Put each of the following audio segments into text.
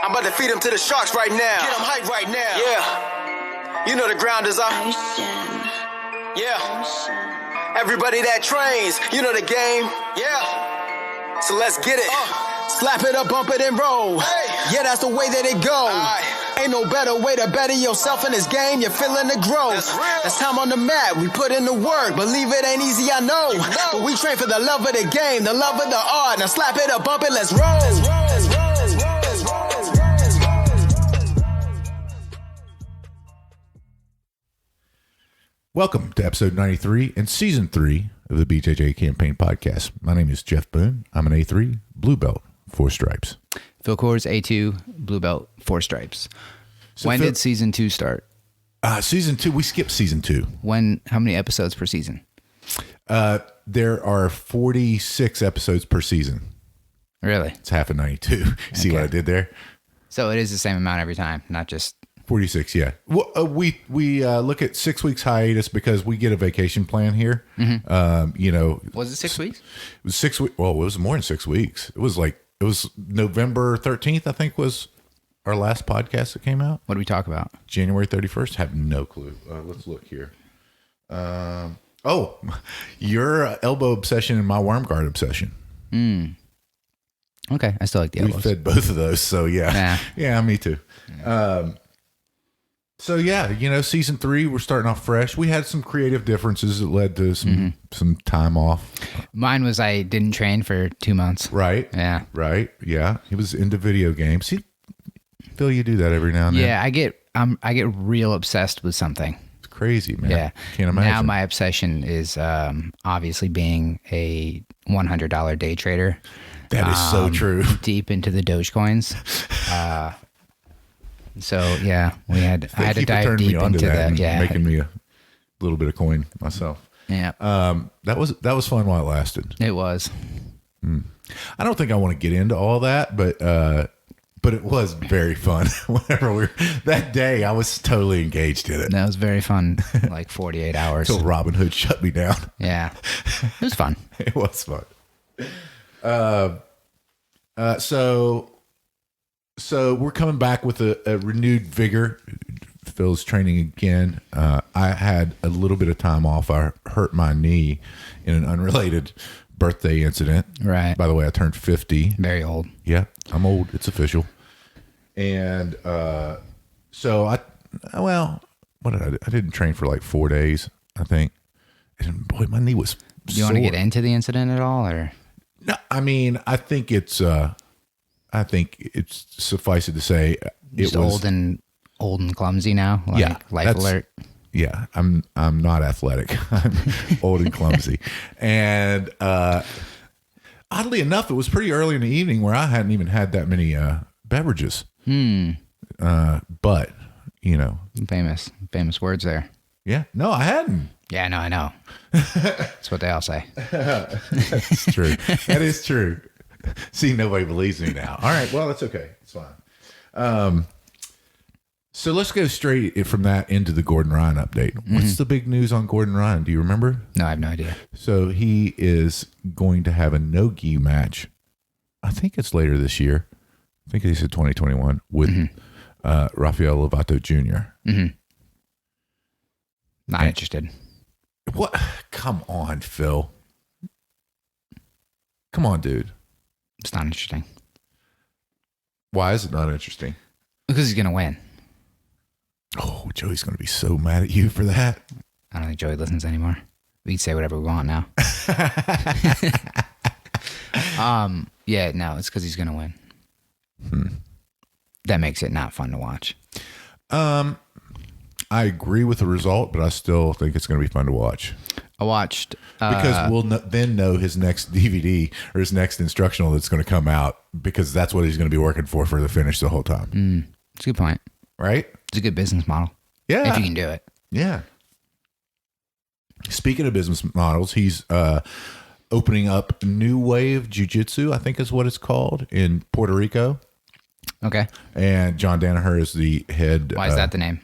I'm about to feed them to the sharks right now. Get them hype right now. Yeah. You know the ground is up. Yeah. Everybody that trains, you know the game. Yeah. So let's get it. Slap it up, bump it, and roll. Hey. Yeah, that's the way that it go. Ain't no better way to better yourself in this game. You're feeling the growth. That's time on the mat. We put in the work. Believe it ain't easy, I know. But we train for the love of the game, the love of the art. Now slap it up, bump it, let's roll. Welcome to episode 93 and season 3 of the BJJ Campaign Podcast. My name is Jeff Boone. I'm an A3 blue belt, 4 stripes. Phil Kors, A2 blue belt, 4 stripes. So when did season 2 start? Season 2, we skipped season 2. How many episodes per season? There are 46 episodes per season. Really? It's half of 92. See what I did there? So it is the same amount every time, not just 46, yeah. Well, we look at 6 weeks hiatus because we get a vacation plan here. Mm-hmm. Was it 6 weeks? It was 6 weeks. Well, it was more than 6 weeks. It was November 13th, I think, was our last podcast that came out. What did we talk about? January 31st. Have no clue. Let's look here. Your elbow obsession and my worm guard obsession. Okay, I still like the elbows. We fed both of those, so yeah. Yeah, me too. Yeah. Season 3, we're starting off fresh. We had some creative differences that led to some time off. Mine was I didn't train for 2 months. Right. Yeah. Right. Yeah. He was into video games. See, Phil, you do that every now and then. Yeah, I get real obsessed with something. It's crazy, man. Yeah. Can't imagine. Now my obsession is obviously being a $100 day trader. That is so true. Deep into the Dogecoins. So yeah, I had to dive deep into that. Yeah, making me a little bit of coin myself. Yeah, that was fun while it lasted. It was. I don't think I want to get into all that, but it was very fun. Whenever that day, I was totally engaged in it. That was very fun. Like 48 hours until Robin Hood shut me down. Yeah, it was fun. It was fun. So we're coming back with a renewed vigor. Phil's training again. I had a little bit of time off. I hurt my knee in an unrelated birthday incident. Right. By the way, I turned 50. Very old. Yeah, I'm old. It's official. And so what did I do? I didn't train for like 4 days, I think. And boy, my knee was Do you want to get into the incident at all, or? No, I mean, I think it's suffice it to say Just it was old and clumsy now. Like life alert. Yeah, I'm not athletic. I'm old and clumsy. And oddly enough, it was pretty early in the evening where I hadn't even had that many beverages. But famous words there. Yeah, no, I hadn't. Yeah, no, I know. That's what they all say. That's true. That is true. See, nobody believes me now. All right, well, that's okay. It's fine. So let's go straight from that into the Gordon Ryan update. What's the big news on Gordon Ryan? Do you remember? No, I have no idea. So he is going to have a no-gi match. I think it's later this year. I think he said 2021 with Rafael Lovato Jr. Not interested. What? Come on, Phil. Come on, dude. It's not interesting. Why is it not interesting? Because he's going to win. Oh, Joey's going to be so mad at you for that. I don't think Joey listens anymore. We can say whatever we want now. Yeah, no, it's because he's going to win. That makes it not fun to watch. I agree with the result, but I still think it's going to be fun to watch. I watched... because we'll then know his next DVD or his next instructional that's going to come out, because that's what he's going to be working for the finish the whole time. It's a good point. Right? It's a good business model. Yeah. If you can do it. Yeah. Speaking of business models, he's opening up New Wave Jiu-Jitsu, I think is what it's called, in Puerto Rico. Okay. And John Danaher is the head. Why is that the name?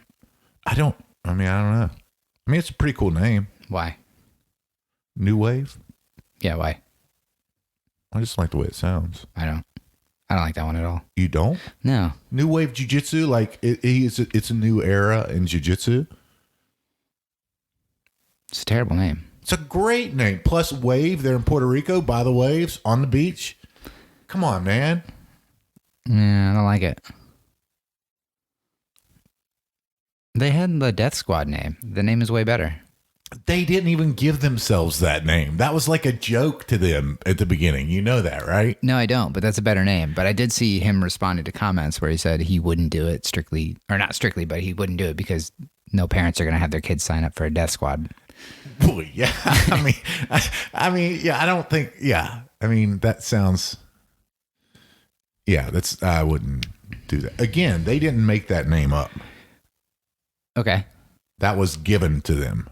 I don't know. I mean, it's a pretty cool name. Why? New Wave? Yeah, why? I just like the way it sounds. I don't. I don't like that one at all. You don't? No. New Wave Jiu-Jitsu, like it's a new era in Jiu-Jitsu. It's a terrible name. It's a great name. Plus Wave, they're in Puerto Rico by the waves on the beach. Come on, man. Yeah, I don't like it. They had the Death Squad name. The name is way better. They didn't even give themselves that name. That was like a joke to them at the beginning. You know that, right? No, I don't, but that's a better name. But I did see him responding to comments where he said he wouldn't do it strictly, or not strictly, but he wouldn't do it because no parents are going to have their kids sign up for a Death Squad. Well, yeah. I mean, yeah, I don't think, yeah. I mean, that sounds, yeah, I wouldn't do that. Again, they didn't make that name up. Okay. That was given to them.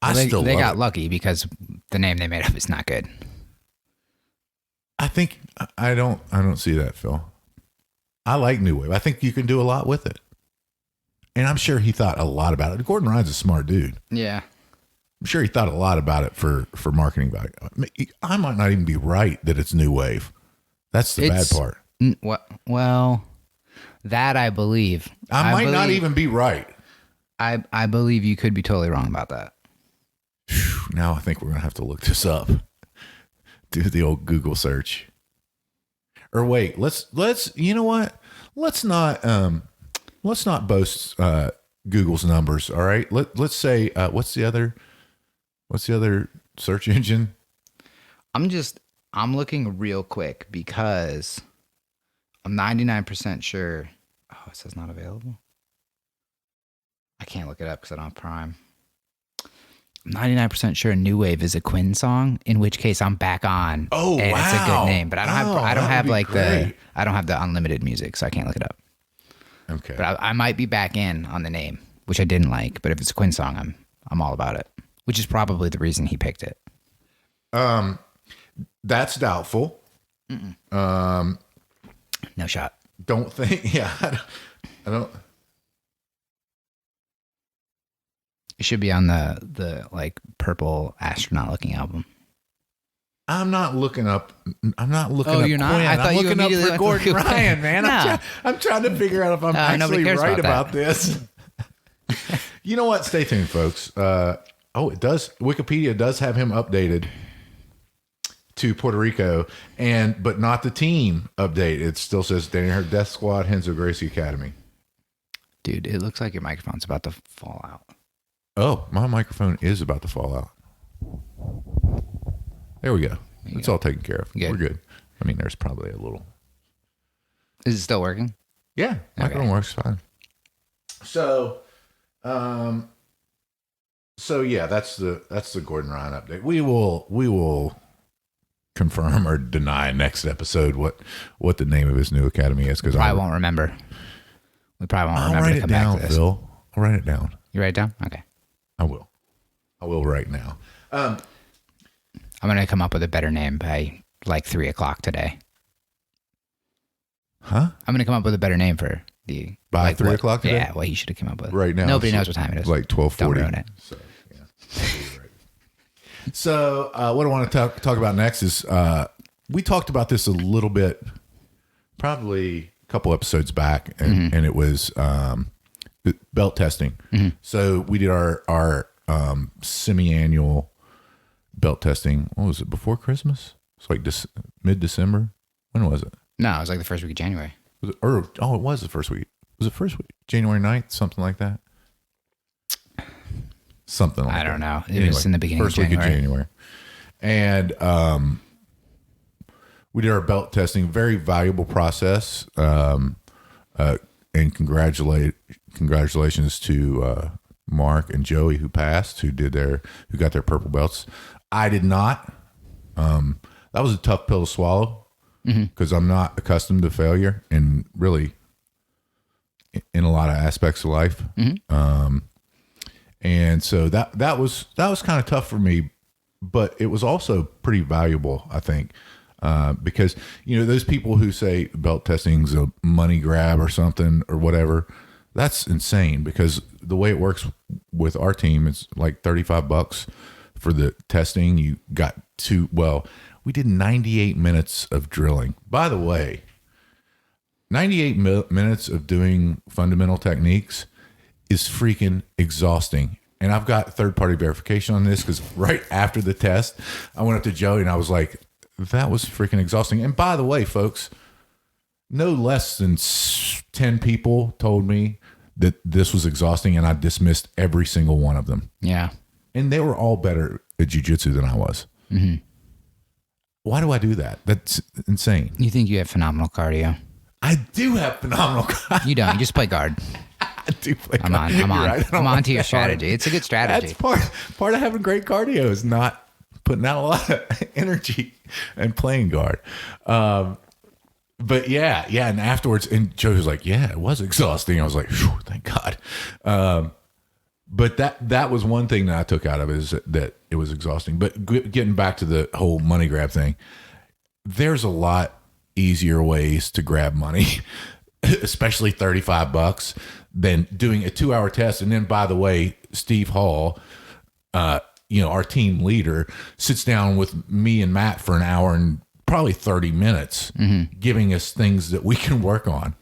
Well, they got it. lucky because the name they made up is not good. I think I don't see that, Phil. I like New Wave. I think you can do a lot with it. And I'm sure he thought a lot about it. Gordon Ryan's a smart dude. Yeah. I'm sure he thought a lot about it for marketing value. I might not even be right that it's New Wave. That's the bad part. Well, that I believe. I might not even be right. I believe you could be totally wrong about that. Now I think we're going to have to look this up. Do the old Google search. Or wait, let's you know what? Let's not boast Google's numbers, all right? Let's say what's the other search engine? I'm looking real quick because I'm 99% sure. Oh, it says not available. I can't look it up because I don't have Prime. I'm 99% sure New Wave is a Quinn song, in which case I'm back on. Oh, and wow. It's a good name, but I don't have great. I don't have the unlimited music, so I can't look it up. Okay. But I might be back in on the name, which I didn't like. But if it's a Quinn song, I'm all about it, which is probably the reason he picked it. That's doubtful. No shot. Don't think. Yeah, I don't. It should be on the like purple astronaut looking album. I'm not looking up. Oh, you're not? Quinn. I thought I'm you looking up immediately for went Gordon for Quinn. Ryan, man. No. I'm trying to figure out if I'm actually right about this. You know what? Stay tuned, folks. It does. Wikipedia does have him updated to Puerto Rico, but not the team update. It still says Danaher Death Squad, Henzo Gracie Academy. Dude, it looks like your microphone's about to fall out. Oh, my microphone is about to fall out. There we go. It's all taken care of. Good. We're good. I mean, there's probably a little. Is it still working? Yeah, microphone works fine. So yeah, that's the Gordon Ryan update. We will confirm or deny next episode what the name of his new academy is, because I won't remember. We probably won't remember. I'll write to it come down, back to this. Phil. I'll write it down. You write it down? Okay. I will right now. I'm gonna come up with a better name by like 3:00 today. Huh? I'm gonna come up with a better name for the by 3:00 today. Yeah, what he should have come up with Right now. Nobody knows what time it is. Like 12:40. Don't ruin it. So yeah. So what I want to talk about next is we talked about this a little bit, probably a couple episodes back, and it was belt testing. So we did our semi-annual belt testing. What was it, before Christmas? It's like mid-December. When was it? No, it was like the first week of January. Was it? It was the first week. Was it first week? January 9th? Something like that. Something like that. I don't know. It was in the beginning first of January. week of January. And we did our belt testing. Very valuable process. And congratulations to Mark and Joey who passed, who got their purple belts. I did not. That was a tough pill to swallow because I'm not accustomed to failure, and really in a lot of aspects of life. And so that was kind of tough for me, but it was also pretty valuable, I think, because those people who say belt testing's a money grab or something or whatever, that's insane, because the way it works with our team, it's like $35 for the testing. You got we did 98 minutes of drilling. By the way, 98 minutes of doing fundamental techniques is freaking exhausting. And I've got third-party verification on this because right after the test, I went up to Joey and I was like, that was freaking exhausting. And by the way, folks, no less than 10 people told me that this was exhausting, and I dismissed every single one of them. Yeah. And they were all better at jiu-jitsu than I was. Mm-hmm. Why do I do that? That's insane. You think you have phenomenal cardio? I do have phenomenal cardio. You don't. You just play guard. I do play I'm on. cardio. I'm on. Right. I'm on to your strategy. It's a good strategy. That's part of having great cardio is not putting out a lot of energy and playing guard. But yeah. And afterwards, and Joe was like, yeah, it was exhausting. I was like, thank God. But that was one thing that I took out of it is that it was exhausting. But getting back to the whole money grab thing, there's a lot easier ways to grab money, especially $35, than doing a 2-hour test. And then, by the way, Steve Hall, our team leader, sits down with me and Matt for an hour and probably 30 minutes, giving us things that we can work on.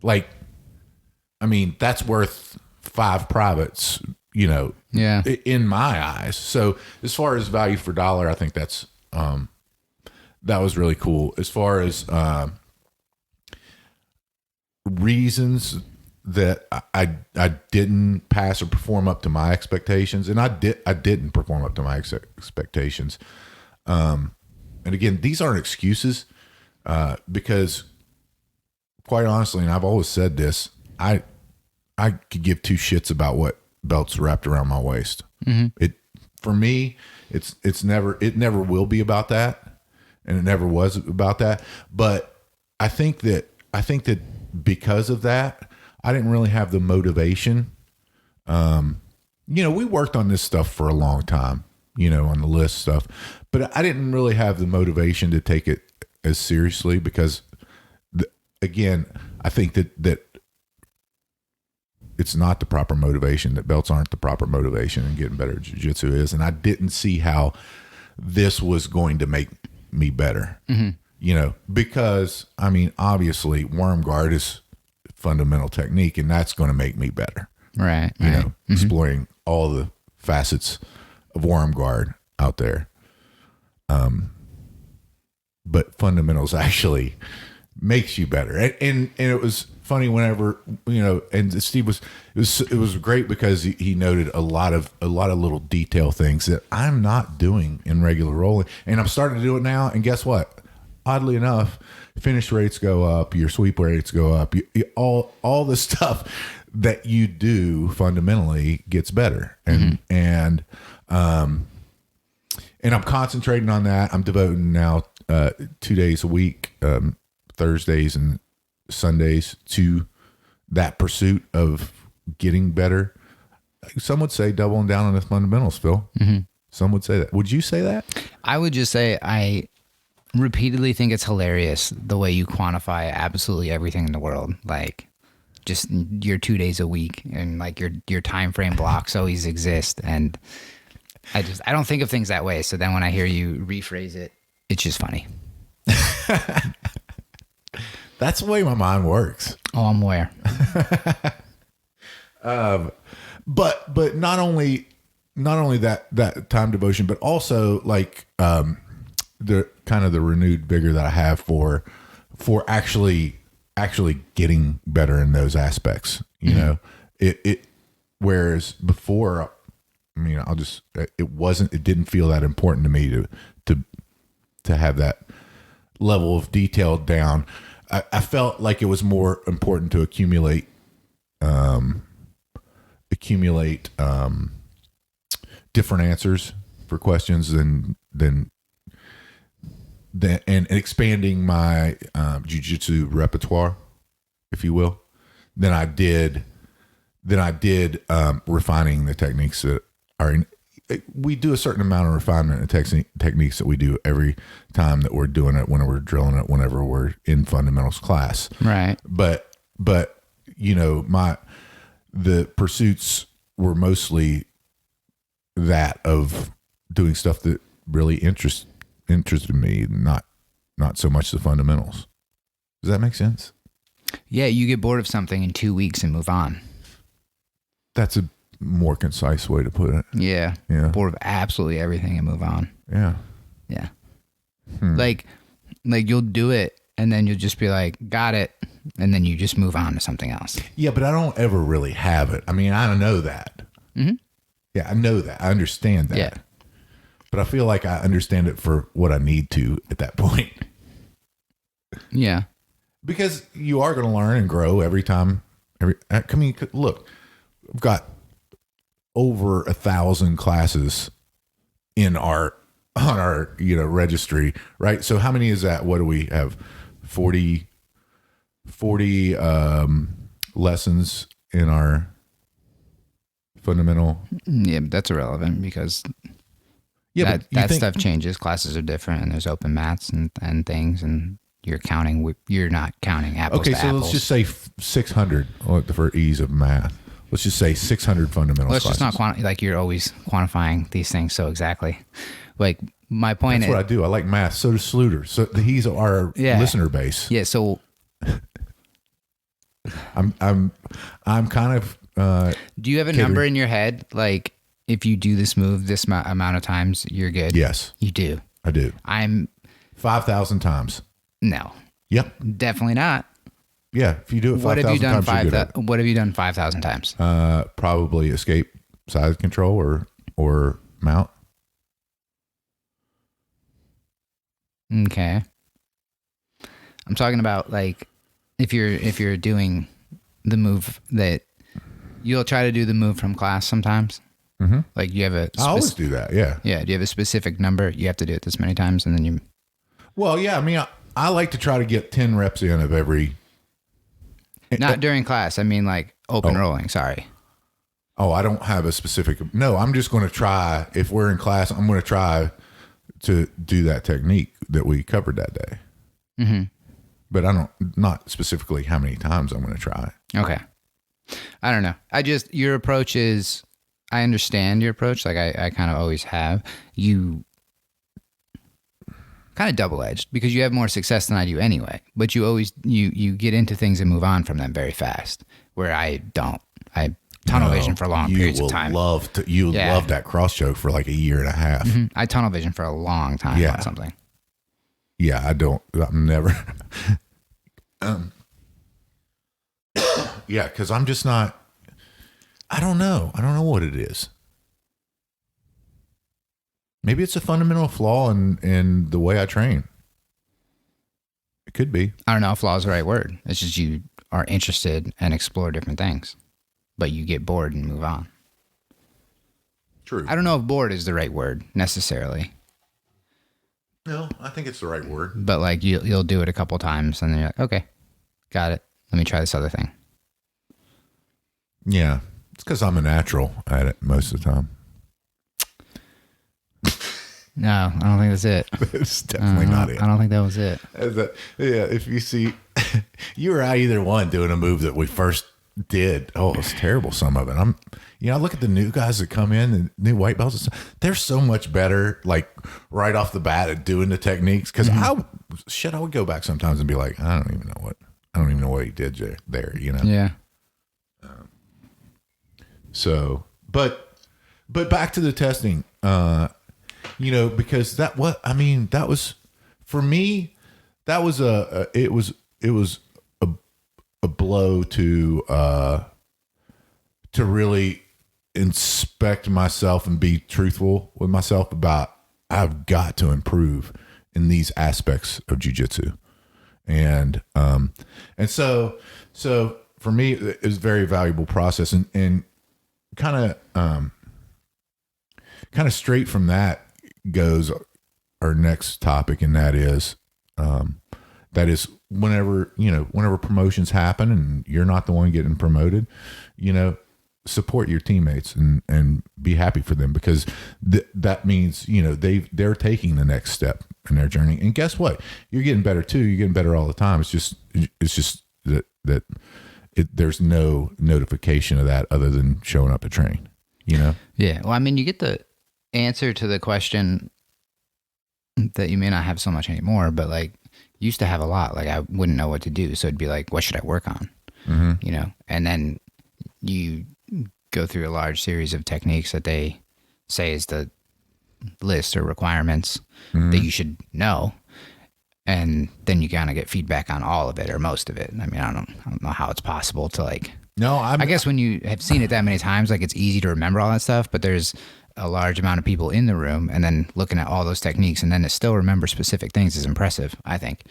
Like, I mean, that's worth 5 privates, Yeah. in my eyes. So as far as value for dollar, I think that's, that was really cool. As far as, reasons that I didn't pass or perform up to my expectations, and I didn't perform up to my expectations. And again, these aren't excuses, because quite honestly, and I've always said this, I could give 2 shits about what belts wrapped around my waist. Mm-hmm. For me, it never will be about that, and it never was about that. But I think that because of that, I didn't really have the motivation. We worked on this stuff for a long time, on the list stuff, but I didn't really have the motivation to take it as seriously because, again, I think that it's not the proper motivation, that belts aren't the proper motivation, and getting better at jiu-jitsu is. And I didn't see how this was going to make me better, because, I mean, obviously worm guard is fundamental technique, and that's going to make me better. Right. Exploring all the facets of worm guard out there. But fundamentals actually makes you better. And it was funny whenever, and Steve it was great because he noted a lot of little detail things that I'm not doing in regular rolling. And I'm starting to do it now. And guess what? Oddly enough, finish rates go up, your sweep rates go up, all the stuff that you do fundamentally gets better. And I'm concentrating on that. I'm devoting now 2 days a week, Thursdays and Sundays, to that pursuit of getting better. Some would say doubling down on the fundamentals, Phil. Mm-hmm. Some would say that. Would you say that? I would just say I repeatedly think it's hilarious the way you quantify absolutely everything in the world. Like, just your 2 days a week, and like your time frame blocks always exist. And I don't think of things that way. So then when I hear you rephrase it, it's just funny. That's the way my mind works. Oh, I'm aware. But not only that time devotion, but also like the kind of the renewed vigor that I have for actually getting better in those aspects. It whereas before, I mean, it didn't feel that important to me to have that level of detail down. I felt like it was more important to accumulate different answers for questions than and expanding my jiu-jitsu repertoire, if you will, than I did refining the techniques that are in. We do a certain amount of refinement and techniques that we do every time that we're doing it, when we're drilling it, whenever we're in fundamentals class. Right. But the pursuits were mostly that of doing stuff that really interested me, not so much the fundamentals. Does that make sense? Yeah, you get bored of something in 2 weeks and move on. That's a more concise way to put it. Yeah. Yeah. Bored of absolutely everything and move on. Yeah. Yeah. Like you'll do it and then you'll just be like, got it. And then you just move on to something else. Yeah, but I don't ever really have it. I mean, I know that. Mm-hmm. Yeah, I know that. I understand that. Yeah. But I feel like I understand it for what I need to at that point. Yeah. Because you are going to learn and grow every time. I mean, look, I've got over 1,000 classes on our registry, right? So how many is that? What do we have? 40 lessons in our fundamental. Yeah, but that's irrelevant because that stuff changes. Classes are different and there's open mats and things, and you're not counting apples to apples. Okay, so let's just say 600 for ease of math. Let's just say 600 fundamental Let's classes. just not like you're always quantifying these things so exactly. Like my point That's what I do. I like math. So does Sluter. So he's our listener base. Yeah. So I'm kind of. Do you have a number in your head? Like if you do this move this amount of times, you're good. Yes, you do. I do. I'm 5,000 times. No. Yep. Definitely not. Yeah, if you do it 5,000 times, you're good at it. What have you done 5,000 times? Probably escape side control or mount. Okay. I'm talking about like if you're doing the move that you'll try to do the move from class sometimes. Mm-hmm. Like you have a. I always do that. Yeah. Yeah. Do you have a specific number? You have to do it this many times, and then you. Well, yeah. I mean, I like to try to get 10 reps in of every. Not during class. I mean, like open rolling. Sorry. Oh, I don't have a specific. No, I'm just going to try. If we're in class, I'm going to try to do that technique that we covered that day. Mm-hmm. But not specifically how many times I'm going to try. Okay. I don't know. Your approach is, I understand your approach. Like I kind of always have. You kind of double-edged because you have more success than I do anyway. But you always, you get into things and move on from them very fast, where I don't. I tunnel vision for long periods of time. Loved that cross choke for like a year and a half. Mm-hmm. I tunnel vision for a long time on something. Yeah, I'm never. Yeah, because I'm just not. I don't know what it is. Maybe it's a fundamental flaw in the way I train. It could be. I don't know if flaw is the right word. It's just you are interested and explore different things, but you get bored and move on. True. I don't know if bored is the right word necessarily. No, I think it's the right word. But like you'll do it a couple times and then you're like, okay, got it. Let me try this other thing. Yeah. It's because I'm a natural at it most of the time. No, I don't think that's it. It's definitely not it. I don't think that was it. If you see, you or I, either one, doing a move that we first did. Oh, it's terrible. Some of it. I look at the new guys that come in, and new white belts. They're so much better, like right off the bat at doing the techniques. Because I would go back sometimes and be like, I don't even know what he did there. You know. Yeah. So, but back to the testing. Because that was for me. That was it was a blow to really inspect myself and be truthful with myself about I've got to improve in these aspects of jiu-jitsu. And so for me it was a very valuable process and kind of straight from that goes our next topic, and that is whenever promotions happen and you're not the one getting promoted, support your teammates and be happy for them, because that means they're taking the next step in their journey. And guess what? You're getting better too. You're getting better all the time. It's just that there's no notification of that other than showing up to train. Yeah. Well, I mean, you get the answer to the question that you may not have so much anymore, but like, used to have a lot. Like I wouldn't know what to do. So it'd be like, what should I work on? You know, and then you go through a large series of techniques that they say is the list or requirements that you should know. And then you kind of get feedback on all of it or most of it. I mean, I don't know how it's possible to like, I guess when you have seen it that many times, like it's easy to remember all that stuff, but there's a large amount of people in the room and then looking at all those techniques and then to still remember specific things is impressive, I think.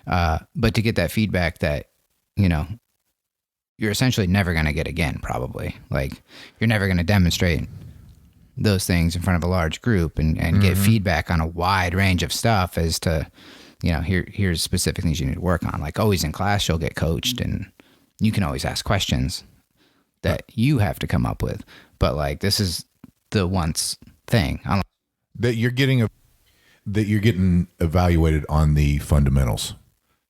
But to get that feedback that, you know, you're essentially never going to get again, probably. Like you're never going to demonstrate those things in front of a large group and get feedback on a wide range of stuff as to, you know, here's specific things you need to work on. Like always in class, you'll get coached and you can always ask questions that you have to come up with. But like, this is the once thing. That you're getting evaluated on the fundamentals.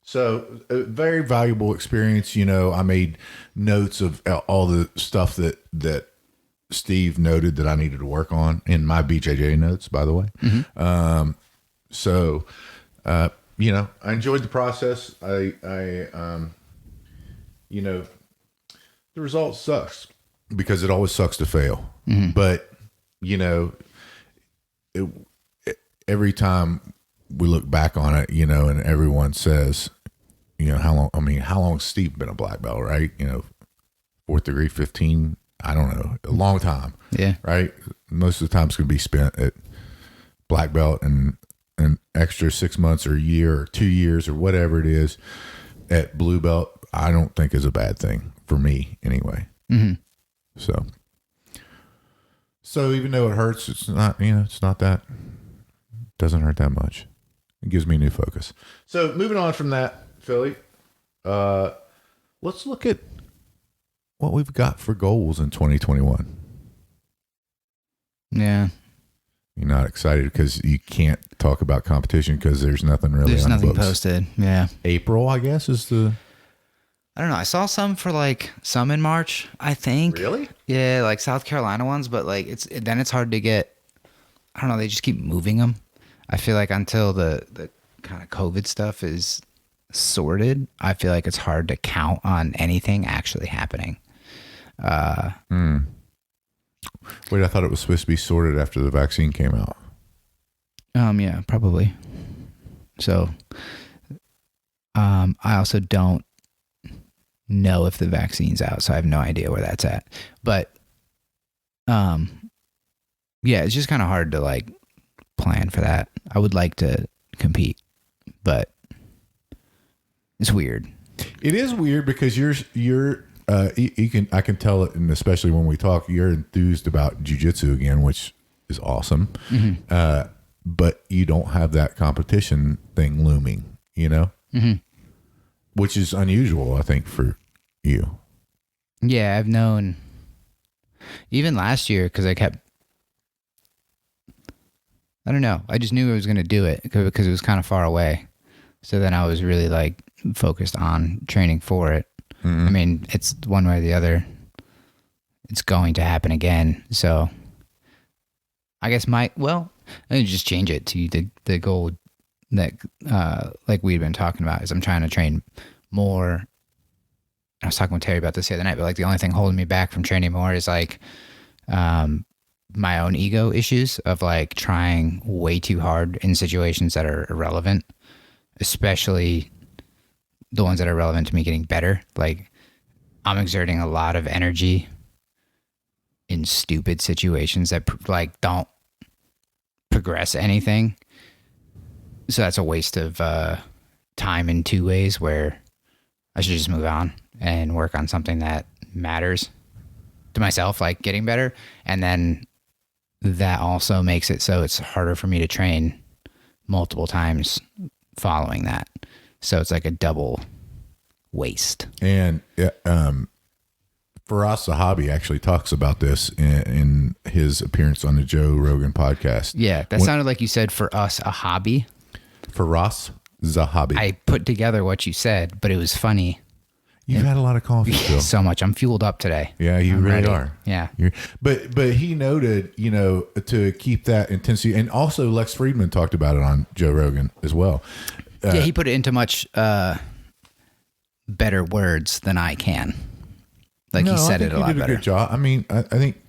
So a very valuable experience. You know, I made notes of all the stuff that Steve noted that I needed to work on in my BJJ notes, by the way. You know, I enjoyed the process. You know, the result sucks because it always sucks to fail. But, you know, every time we look back on it, you know, and everyone says, you know, how long's Steve been a black belt, right? You know, 4th degree, 15, I don't know, a long time. Yeah. Right. Most of the time it's going to be spent at black belt and an extra 6 months or a year or 2 years or whatever it is at blue belt. I don't think is a bad thing for me anyway. So even though it hurts, it's not, you know, it's not that, it doesn't hurt that much. It gives me new focus. So moving on from that, Philly, let's look at what we've got for goals in 2021. Yeah. You're not excited because you can't talk about competition because there's nothing really There's on nothing the books. posted. Yeah. April, I guess, is the... I don't know. I saw some for like some in March, I think. Really? Yeah, like South Carolina ones, but like it's hard to get. I don't know. They just keep moving them. I feel like until the kind of COVID stuff is sorted, I feel like it's hard to count on anything actually happening. Wait, I thought it was supposed to be sorted after the vaccine came out. Yeah, probably. So, I also don't know if the vaccine's out, so I have no idea where that's at. But, yeah, it's just kind of hard to like plan for that. I would like to compete, but it's weird. It is weird because I can tell it, and especially when we talk, you're enthused about jiu-jitsu again, which is awesome. But you don't have that competition thing looming, you know, which is unusual, I think, for you. Yeah, I've known even last year because I don't know. I just knew I was going to do it because it was kind of far away. So then I was really like focused on training for it. I mean, it's one way or the other. It's going to happen again. So I guess let me just change it to the goal that, like we've been talking about, is I'm trying to train more. I was talking with Terry about this the other night, but like the only thing holding me back from training more is like, my own ego issues of like trying way too hard in situations that are irrelevant, especially the ones that are relevant to me getting better. Like I'm exerting a lot of energy in stupid situations that like don't progress anything. So that's a waste of time in two ways where I should just move on and work on something that matters to myself, like getting better. And then that also makes it so it's harder for me to train multiple times following that. So it's like a double waste. And Faraz Sahabi actually talks about this in his appearance on the Joe Rogan podcast. Yeah, that sounded like you said for us a hobby. Faraz Zahabi. I put together what you said, but it was funny. You've had a lot of coffee, Phil. So much. I'm fueled up today. Yeah, I'm really ready. are. Yeah. But he noted, you know, to keep that intensity, and also Lex Friedman talked about it on Joe Rogan as well. Yeah, he put it into much better words than I can. Like he said it a lot did better. Good job. I mean, I think,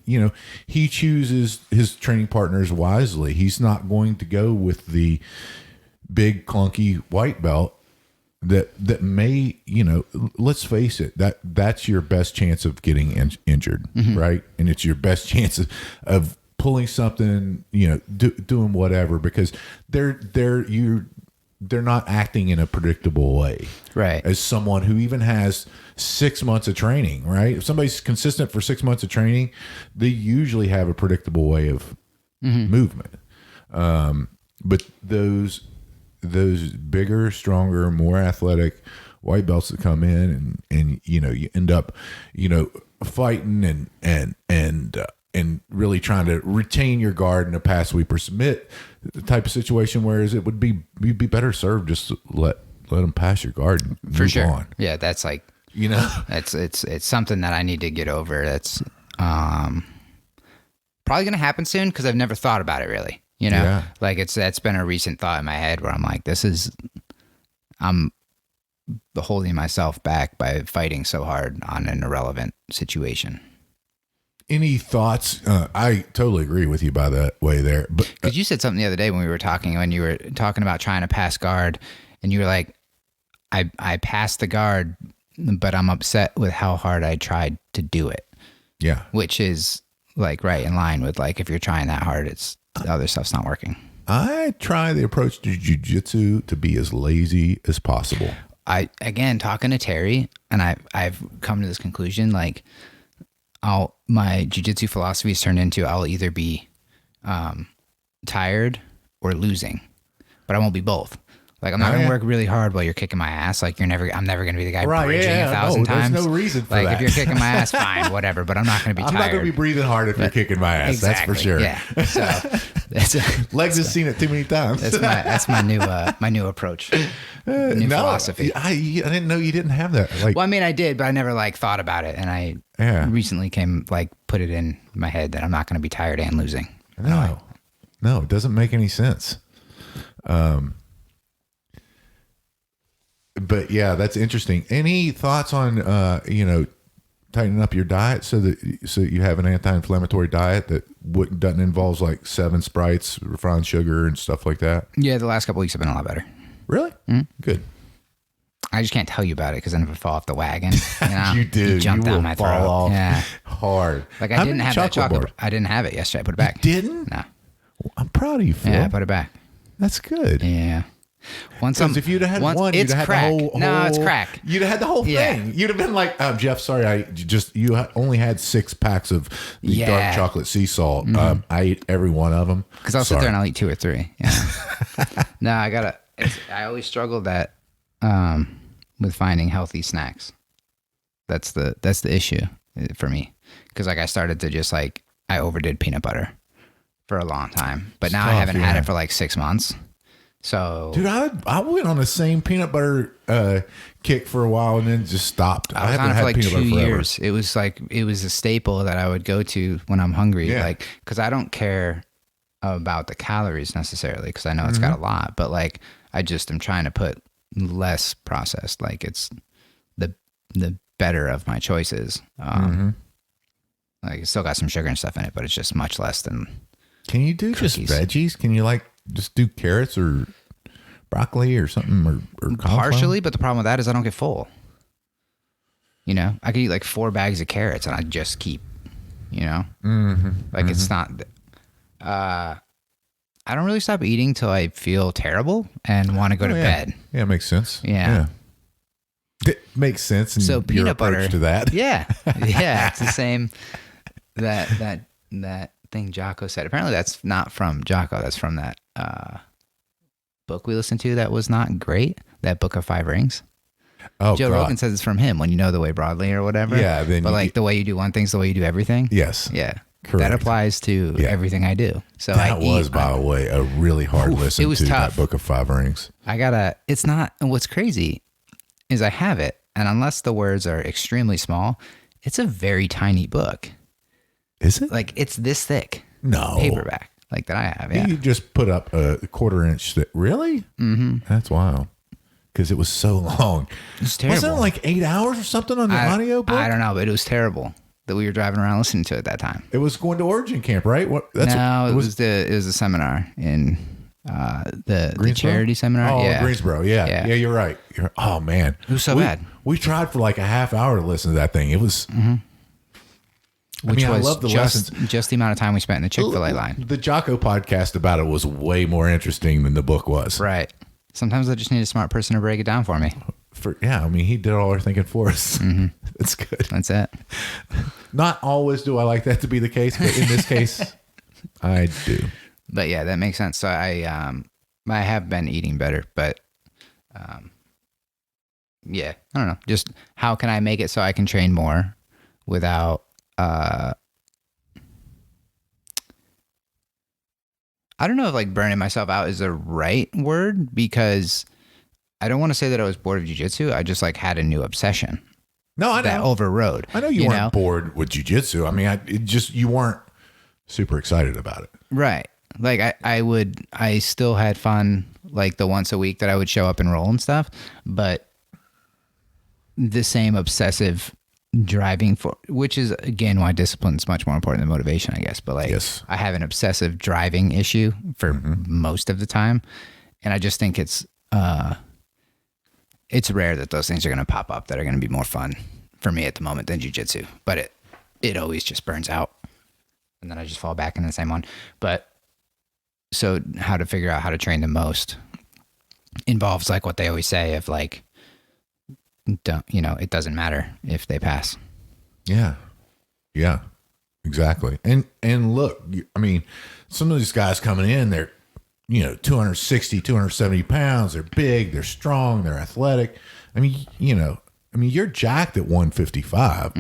he chooses his training partners wisely. He's not going to go with the big clunky white belt that may, let's face it, that's your best chance of getting injured, right? And it's your best chance of pulling something, doing whatever, because they're not acting in a predictable way, right? As someone who even has 6 months of training, right? If somebody's consistent for 6 months of training, they usually have a predictable way of movement. But those bigger, stronger, more athletic white belts that come in and you end up, fighting and really trying to retain your guard in a pass sweep or submit type of situation, whereas it would be, you'd be better served just to let them pass your guard and move on. Yeah, that's like, it's something that I need to get over. That's probably going to happen soon because I've never thought about it really. Like that's been a recent thought in my head where I'm like, I'm holding myself back by fighting so hard on an irrelevant situation. Any thoughts? I totally agree with you by that way there. But because you said something the other day when you were talking about trying to pass guard, and you were like, I passed the guard, but I'm upset with how hard I tried to do it. Yeah. Which is like right in line with like, if you're trying that hard, it's the other stuff's not working. I try the approach to jiu-jitsu to be as lazy as possible. Again, talking to Terry, and I've come to this conclusion, like my jiu-jitsu philosophy has turned into I'll either be tired or losing, but I won't be both. Like I'm not going to work really hard while you're kicking my ass. Like I'm never going to be the guy bridging 1,000 times. There's no reason for that. Like if you're kicking my ass, fine, whatever. But I'm not going to be tired. I'm not going to be breathing hard if you're kicking my ass. Exactly, that's for sure. Yeah. So Legs has seen it too many times. That's my new approach. New philosophy. I didn't know you didn't have that. Well, I mean, I did, but I never like thought about it, and I recently put it in my head that I'm not going to be tired and losing. No, it doesn't make any sense. But yeah, that's interesting. Any thoughts on tightening up your diet so you have an anti-inflammatory diet that doesn't involve like 7 Sprites, refined sugar, and stuff like that? Yeah, the last couple of weeks have been a lot better. Really? Mm-hmm. Good. I just can't tell you about it because I never fall off the wagon. You do. You jump down my throat. Off yeah. hard. Like I didn't have that chocolate bar. I didn't have it yesterday. I put it back. You didn't? No. I'm proud of you, Phil. Yeah, I put it back. That's good. Yeah. Because if you'd have had one, you'd have had the whole. No, it's crack. You'd have had the whole thing. You'd have been like, Jeff, sorry, you only had 6 packs of the dark chocolate sea salt. Mm-hmm. I ate every one of them. Because I'll sit there and I'll eat 2 or 3. Yeah. No, I always struggled with finding healthy snacks. That's the issue for me. Because like I started to just I overdid peanut butter for a long time, but now I haven't had it for like 6 months. So, dude, I went on the same peanut butter kick for a while and then just stopped. I haven't had peanut butter for 2 years. It was a staple that I would go to when I'm hungry. Yeah. Like, because I don't care about the calories necessarily, because I know it's got a lot, but like I just am trying to put less processed. Like it's the better of my choices. Like it's still got some sugar and stuff in it, but it's just much less than. Can you do cookies. Just veggies? Can you just do carrots or broccoli or something or partially? But the problem with that is I don't get full. I could eat like 4 bags of carrots and I just keep. It's not. I don't really stop eating till I feel terrible and want to go to bed. Yeah, it makes sense. Yeah. It makes sense. And so peanut butter to that. Yeah, it's the same. That thing Jocko said. Apparently, that's not from Jocko. That's from that book we listened to that was not great. That Book of 5 Rings. Oh, Joe Rogan says it's from him when you know the way broadly or whatever. Yeah, but the way you do one thing's the way you do everything. Yes. Yeah. Correct. That applies to everything I do. So that was, by the way, a really hard listen. It was to tough. That Book of 5 Rings. It's not. And what's crazy is I have it, and unless the words are extremely small, it's a very tiny book. Is it? Like it's this thick. No. Paperback like that I have. Yeah. You just put up a 1/4 inch. Really? Mm-hmm. That's wild. because it was so long. It's terrible. Wasn't it like 8 hours or something on the audio book? I don't know, but it was terrible that we were driving around listening to it that time. It was going to Origin Camp, right? It was a seminar in the charity seminar. Oh, yeah. Greensboro. Yeah, you're right. Oh man, it was so bad. We tried for like a half hour to listen to that thing. It was. Which I was love the lessons. Just the amount of time we spent in the Chick-fil-A line. The Jocko podcast about it was way more interesting than the book was. Right. Sometimes I just need a smart person to break it down for me. He did all our thinking for us. Mm-hmm. That's good. That's it. Not always do I like that to be the case, but in this case, I do. But yeah, that makes sense. So I have been eating better, but yeah, I don't know. Just how can I make it so I can train more without I don't know if like burning myself out is the right word, because I don't want to say that I was bored of jiu-jitsu. I just like had a new obsession. No, I know. That overrode. I know you weren't bored with jiu-jitsu. I mean, you weren't super excited about it. Right. Like I still had fun like the once a week that I would show up and roll and stuff, but the same obsessive driving for, which is again why discipline is much more important than motivation, I guess. But like, yes. I have an obsessive driving issue for most of the time, and I just think it's rare that those things are going to pop up that are going to be more fun for me at the moment than jiu-jitsu. But it always just burns out, and then I just fall back into the same one. But so how to figure out how to train the most involves like what they always say of like, it doesn't matter if they pass. Yeah, exactly. And look, I mean, some of these guys coming in, they're 260, 270 pounds. They're big, they're strong, they're athletic. I mean, you're jacked at 155,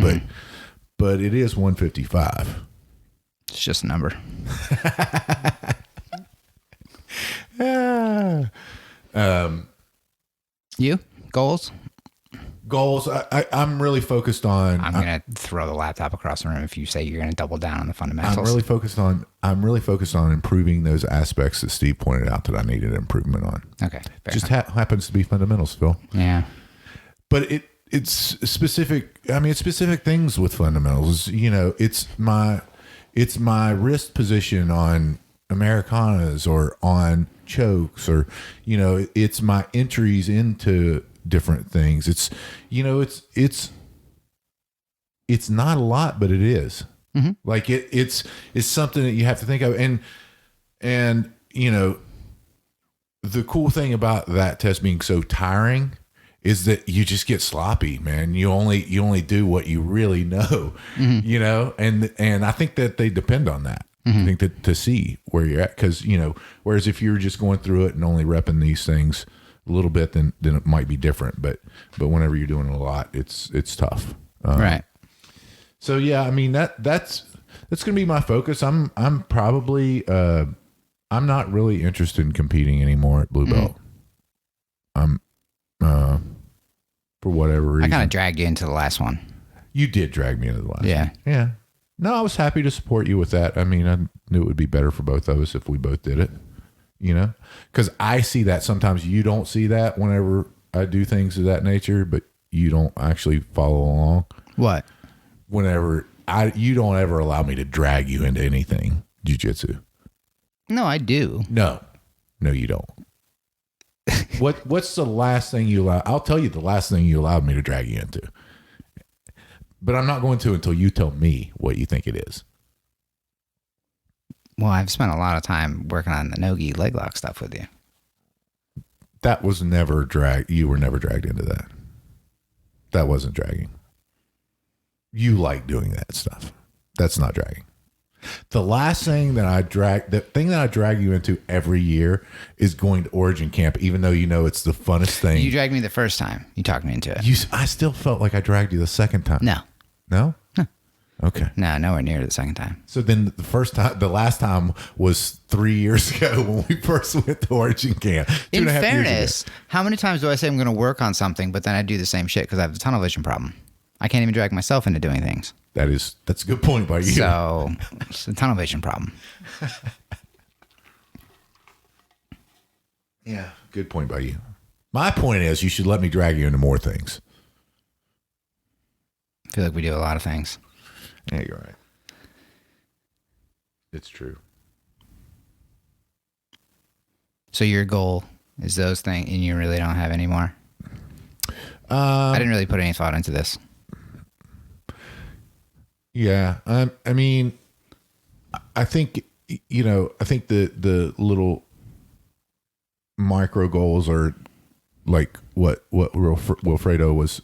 but it is 155. It's just a number. You goals? I'm really focused on. I'm gonna throw the laptop across the room if you say you're gonna double down on the fundamentals. I'm really focused on improving those aspects that Steve pointed out that I needed improvement on. Okay, just happens to be fundamentals, Phil. Yeah, but it's specific. I mean, it's specific things with fundamentals. It's my wrist position on Americanas or on chokes, or it's my entries into different things. It's not a lot, but it is. Mm-hmm. Like it's something that you have to think of. And the cool thing about that test being so tiring is that you just get sloppy, man. You only do what you really know, and I think that they depend on that. Mm-hmm. I think that to see where you're at, because whereas if you're just going through it and only repping these things a little bit, then it might be different. But whenever you're doing a lot, it's tough. Right. So yeah, I mean that's gonna be my focus. I'm probably I'm not really interested in competing anymore at blue belt. I'm for whatever reason. I kind of dragged you into the last one. You did drag me into the last one. Yeah. Yeah. No, I was happy to support you with that. I mean, I knew it would be better for both of us if we both did it. Because I see that sometimes you don't see that whenever I do things of that nature, but you don't actually follow along. What? Whenever you don't ever allow me to drag you into anything jiu-jitsu. No, I do. No, you don't. What's the last thing you allow? I'll tell you the last thing you allowed me to drag you into. But I'm not going to until you tell me what you think it is. Well, I've spent a lot of time working on the no-gi leg lock stuff with you. That was never dragged. You were never dragged into that. That wasn't dragging. You like doing that stuff. That's not dragging. The last thing that I drag you into every year is going to Origin Camp, even though it's the funnest thing. You dragged me the first time. You talked me into it. I still felt like I dragged you the second time. No. No? Okay. No, nowhere near the second time. So then the last time was 3 years ago when we first went to Origin Camp. In fairness, how many times do I say I'm going to work on something, but then I do the same shit because I have the tunnel vision problem? I can't even drag myself into doing things. That's a good point by you. So it's a tunnel vision problem. Yeah, good point by you. My point is, you should let me drag you into more things. I feel like we do a lot of things. Yeah, you're right. It's true. So your goal is those things, and you really don't have any more? I didn't really put any thought into this. Yeah. I mean, I think, I think the little micro goals are like what Wilfredo was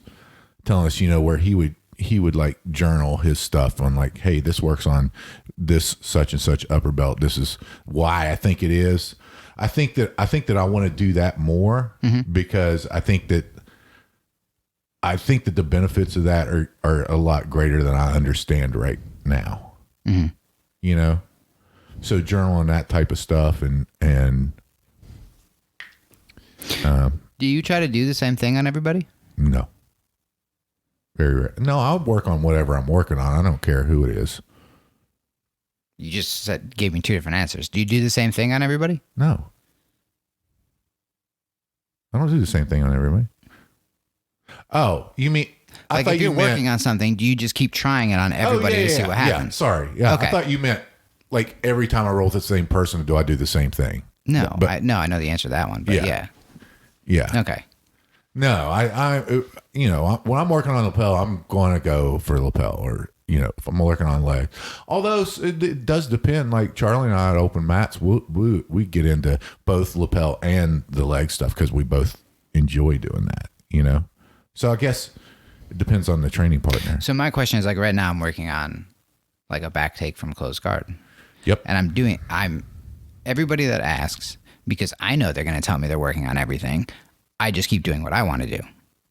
telling us, where he would like journal his stuff on like, hey, this works on this such and such upper belt. This is why I think it is. I think that I want to do that more because I think that the benefits of that are a lot greater than I understand right now. So journaling that type of stuff and do you try to do the same thing on everybody? No. Very rare. No, I'll work on whatever I'm working on. I don't care who it is. You just gave me two different answers. Do you do the same thing on everybody? No. I don't do the same thing on everybody. Oh, you mean... Like if you're working on something, do you just keep trying it on everybody to see what happens? Yeah, sorry. Yeah, okay. I thought you meant like every time I roll with the same person, do I do the same thing? No, I know the answer to that one, but yeah. Okay. No, I when I'm working on lapel, I'm going to go for lapel, or if I'm working on leg. Although it does depend. Like Charlie and I at open mats, we get into both lapel and the leg stuff because we both enjoy doing that. So I guess it depends on the training partner. So my question is, like, right now I'm working on like a back take from closed guard. Yep. And I'm everybody that asks, because I know they're going to tell me they're working on everything, I just keep doing what I want to do.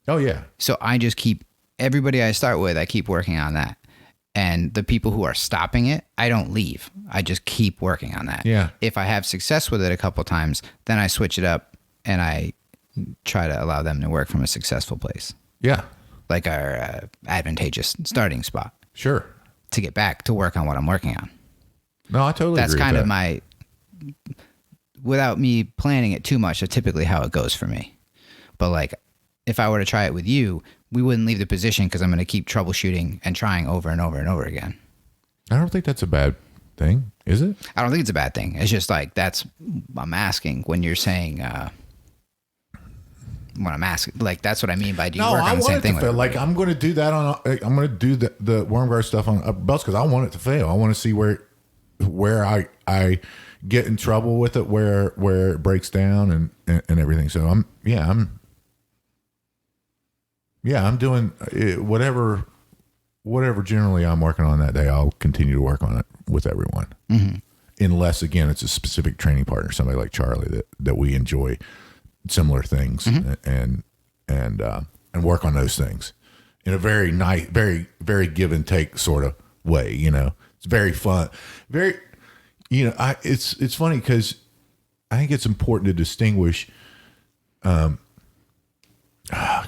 Oh yeah. So I just keep everybody I start with, I keep working on that. And the people who are stopping it, I don't leave. I just keep working on that. Yeah. If I have success with it a couple times, then I switch it up and I try to allow them to work from a successful place. Yeah. Like our advantageous starting spot. Sure. To get back to work on what I'm working on. No, I totally That's agree kind with of that. without me planning it too much, that's typically how it goes for me. But like, if I were to try it with you, we wouldn't leave the position because I'm going to keep troubleshooting and trying over and over and over again. I don't think that's a bad thing, is it? I don't think it's a bad thing. It's just like, I'm asking when you're saying, when I'm asking, like, that's what I mean by do you work on the same thing? Like, I'm going to do that I'm going to do the worm guard stuff on upper belts because I want it to fail. I want to see where I get in trouble with it, where it breaks down and everything. So I'm doing whatever generally I'm working on that day. I'll continue to work on it with everyone. Mm-hmm. Unless again, it's a specific training partner, somebody like Charlie that we enjoy similar things and work on those things in a very nice, very, very give and take sort of way. It's very fun. Very, it's funny because I think it's important to distinguish. I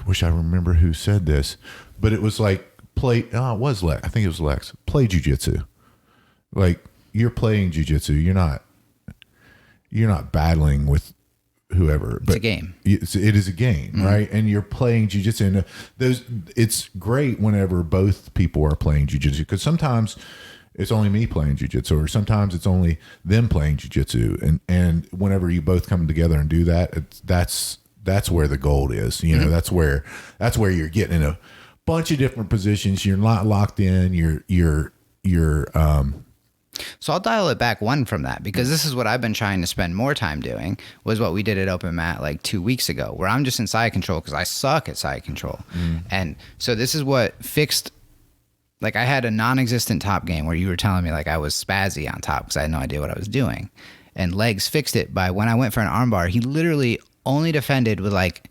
wish I remember who said this, but it was like it was Lex. I think it was Lex. Play jujitsu. Like you're playing jujitsu. You're not battling with whoever. But it's a game. It is a game, right? And you're playing jujitsu. And it's great whenever both people are playing jujitsu because sometimes it's only me playing jujitsu, or sometimes it's only them playing jujitsu. And whenever you both come together and do that, that's where the gold is. That's where you're getting in a bunch of different positions. You're not locked in. You're So I'll dial it back one from that, because this is what I've been trying to spend more time doing, was what we did at Open Mat like 2 weeks ago, where I'm just in side control because I suck at side control. And so this is what fixed, like I had a non-existent top game where you were telling me like I was spazzy on top because I had no idea what I was doing. And Legs fixed it by when I went for an armbar, he literally only defended with like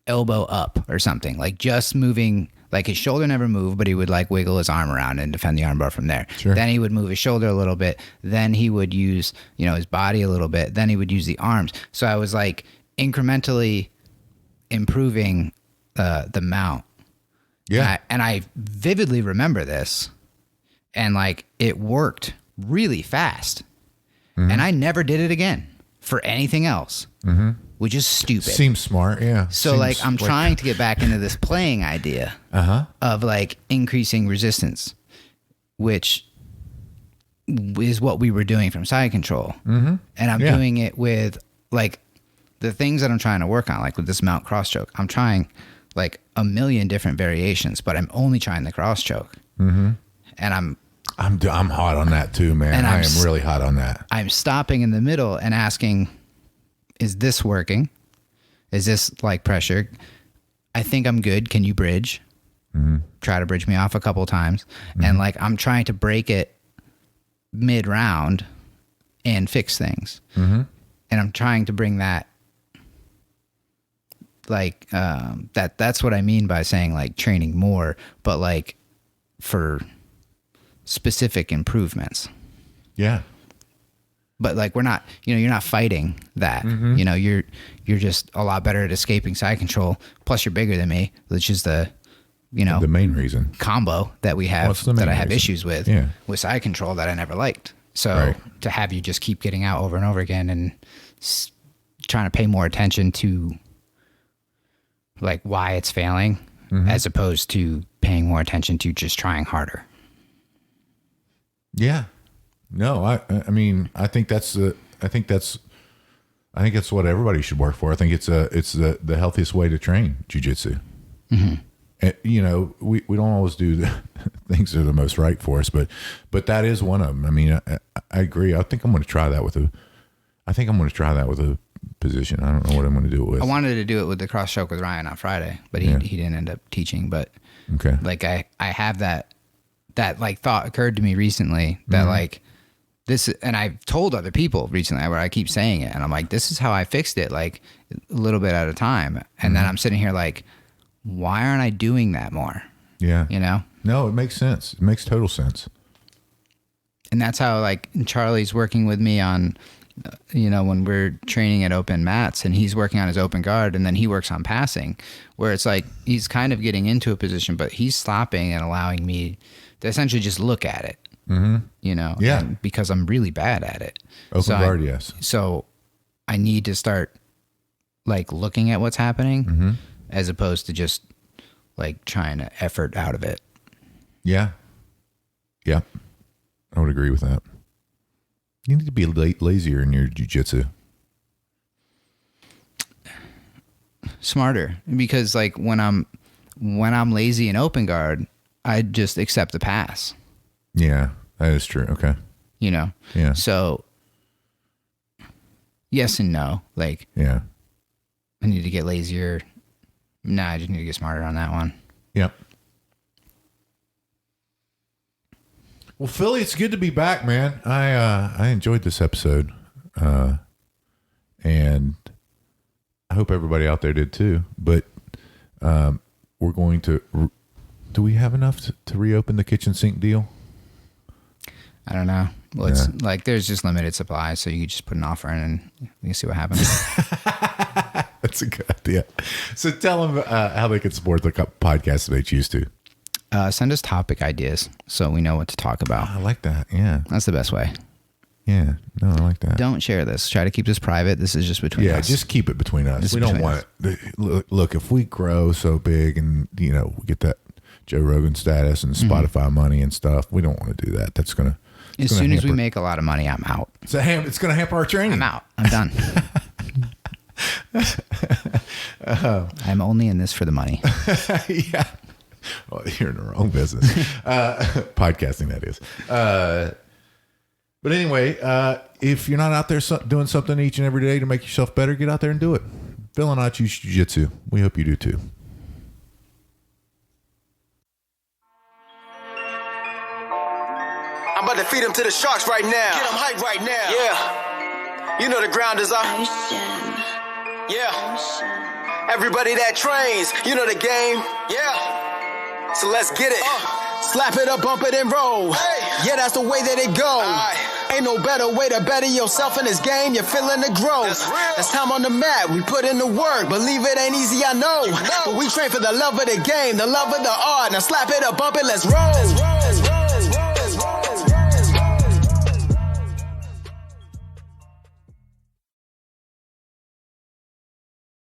elbow up or something, like just moving. Like his shoulder never moved, but he would like wiggle his arm around and defend the armbar from there. Sure. Then he would move his shoulder a little bit. Then he would use, his body a little bit. Then he would use the arms. So I was like incrementally improving the mount. Yeah. And I vividly remember this, and like it worked really fast. And I never did it again for anything else, which is stupid. Seems smart, yeah. So Seems like I'm trying to get back into this playing idea of like increasing resistance, which is what we were doing from side control. Mm-hmm. And I'm doing it with like the things that I'm trying to work on, like with this mount cross choke. I'm trying like a million different variations, but I'm only trying the cross choke. Mm-hmm. And I'm hot on that too, man. And I am really hot on that. I'm stopping in the middle and asking, is this working? Is this like pressure? I think I'm good. Can you bridge? Mm-hmm. Try to bridge me off a couple of times. Mm-hmm. And like, I'm trying to break it mid round and fix things. Mm-hmm. And I'm trying to bring that, like, that's what I mean by saying like training more, but like for specific improvements. Yeah. But like, we're not, you're not fighting that, you're just a lot better at escaping side control. Plus you're bigger than me, which is the main reason combo that we have that I have issues with side control that I never liked. So to have you just keep getting out over and over again and trying to pay more attention to like why it's failing as opposed to paying more attention to just trying harder. Yeah. No, I mean, I think that's what everybody should work for. I think it's the healthiest way to train jiu-jitsu. Mm-hmm. And, we don't always do the things that are the most right for us, but that is one of them. I mean, I agree. I think I'm going to try that with a position. I don't know what I'm going to do it with. I wanted to do it with the cross choke with Ryan on Friday, but he didn't end up teaching. But like I have that like thought occurred to me recently that like this, and I've told other people recently where I keep saying it, and I'm like, this is how I fixed it, like a little bit at a time. And then I'm sitting here like, why aren't I doing that more? Yeah. No, it makes sense. It makes total sense. And that's how like Charlie's working with me on, when we're training at open mats and he's working on his open guard and then he works on passing, where it's like, he's kind of getting into a position, but he's stopping and allowing me to essentially just look at it, and because I'm really bad at it. Open guard, yes. So I need to start like looking at what's happening as opposed to just like trying to effort out of it. Yeah. Yeah. I would agree with that. You need to be lazier in your jiu-jitsu. Smarter, because like when I'm lazy in open guard, I just accept the pass. Yeah, that is true. Okay. Yeah. So yes and no. Like, yeah, I need to get lazier. Nah, I just need to get smarter on that one. Yep. Well, Philly, it's good to be back, man. I enjoyed this episode, and I hope everybody out there did too. But we're going to. Do we have enough to reopen the kitchen sink deal? I don't know. Well, it's like there's just limited supply, so you just put an offer in and you can see what happens. That's a good idea. So tell them how they can support the podcast if they choose to. Send us topic ideas so we know what to talk about. I like that. Yeah. That's the best way. Yeah. No, I like that. Don't share this. Try to keep this private. This is just between us. Yeah, just keep it between us. We don't want it. Look, if we grow so big and, we get that Joe Rogan status and Spotify money and stuff, we don't want to do that. That's going to... As soon as we make a lot of money, I'm out. It's going to hamper our training. I'm out. I'm done. I'm only in this for the money. Yeah. Well, you're in the wrong business. Podcasting, that is. But anyway, if you're not out there doing something each and every day to make yourself better, get out there and do it. Phil and I choose jiu-jitsu. We hope you do too. I'm about to feed them to the sharks right now. Get them hype right now. Yeah. You know the ground is up. Yeah. Everybody that trains, you know the game. Yeah. So let's get it. Slap it up, bump it, and roll. Hey. Yeah, that's the way that it goes. Ain't no better way to better yourself in this game. You're feeling the growth. That's time on the mat. We put in the work. Believe it ain't easy, I know. But we train for the love of the game, the love of the art. Now slap it up, bump it, let's roll.